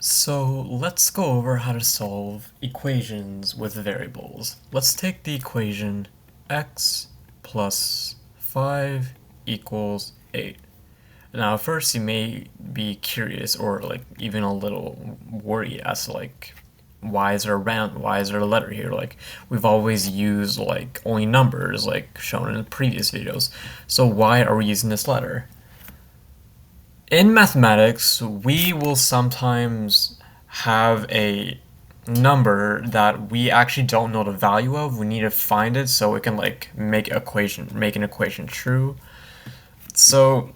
So let's go over how to solve equations with variables. Let's take the equation x plus 5 equals 8. Now first you may be curious or even a little worried as to why is there a letter here? We've always used only numbers shown in previous videos. So why are we using this letter? In mathematics, we will sometimes have a number that we actually don't know the value of. We need to find it so we can make an equation true. So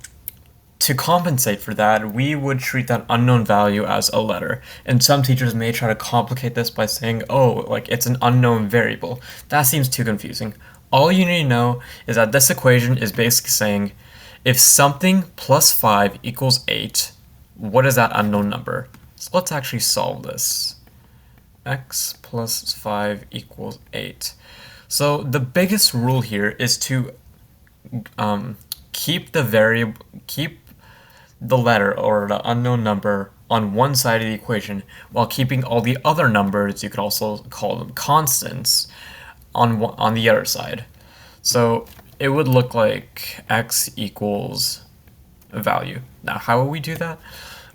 to compensate for that, we would treat that unknown value as a letter. And some teachers may try to complicate this by saying, oh, it's an unknown variable. That seems too confusing. All you need to know is that this equation is basically saying if something plus 5 equals 8, what is that unknown number? So let's actually solve this. X plus 5 equals 8. So the biggest rule here is to keep the letter or the unknown number on one side of the equation while keeping all the other numbers, you could also call them constants, on the other side. So it would look like x equals a value. Now, how would we do that?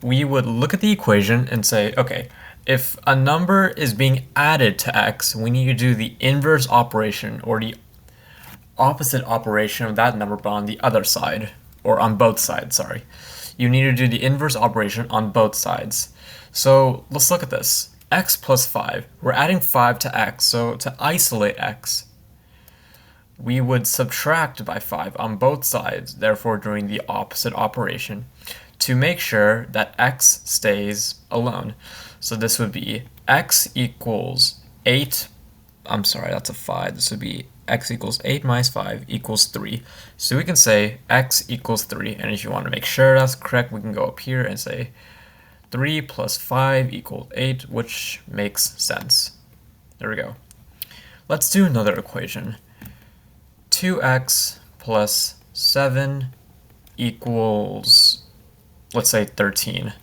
We would look at the equation and say, okay, if a number is being added to x, we need to do the inverse operation or the opposite operation of that number, but on the other side, or on both sides, sorry. You need to do the inverse operation on both sides. So let's look at this. X plus 5. We're adding 5 to x, so to isolate x, we would subtract by 5 on both sides, therefore doing the opposite operation, to make sure that x stays alone. So this would be x equals 8, I'm sorry, that's a 5, this would be x equals 8 minus 5 equals 3. So we can say x equals 3, and if you want to make sure that's correct, we can go up here and say 3 plus 5 equals 8, which makes sense. There we go. Let's do another equation. 2x plus 7 equals, let's say, 13.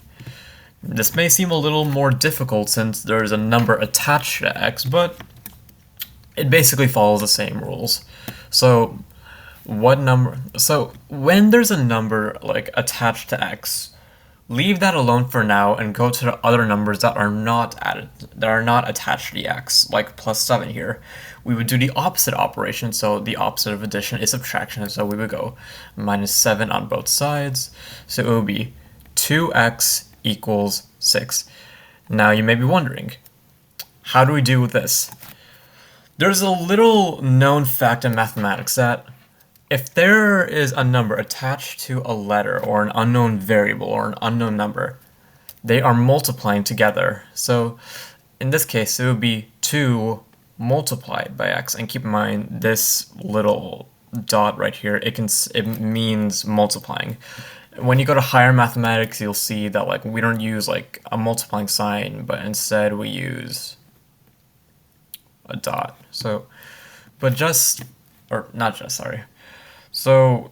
This may seem a little more difficult since there's a number attached to x, but it basically follows the same rules. So when there's a number attached to x, leave that alone for now and go to the other numbers that are not attached to the x, like plus 7 here. We would do the opposite operation, so the opposite of addition is subtraction, so we would go minus 7 on both sides, so it would be 2x equals 6. Now you may be wondering, how do we do with this? There's a little known fact in mathematics that if there is a number attached to a letter or an unknown variable or an unknown number, they are multiplying together. So in this case, it would be 2 multiplied by x. And keep in mind, this little dot right here, it means multiplying. When you go to higher mathematics, you'll see that we don't use a multiplying sign, but instead we use a dot. So, So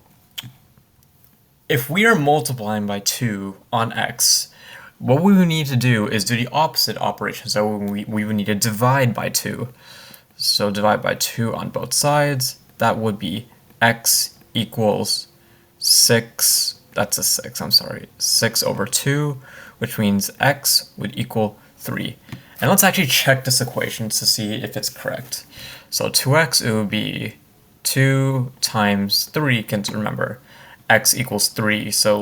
if we are multiplying by 2 on x, what we would need to do is do the opposite operation. So we would need to divide by 2. So divide by 2 on both sides. That would be x equals 6. That's a 6, I'm sorry. 6 over 2, which means x would equal 3. And let's actually check this equation to see if it's correct. So 2x, it would be 2 times 3, can remember, x equals 3, so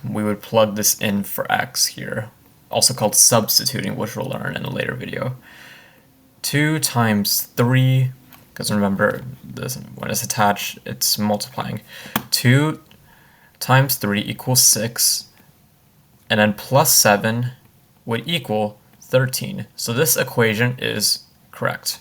we would plug this in for x here, also called substituting, which we'll learn in a later video. 2 times 3, because remember, this, when it's attached, it's multiplying. 2 times 3 equals 6, and then plus 7 would equal 13. So this equation is correct.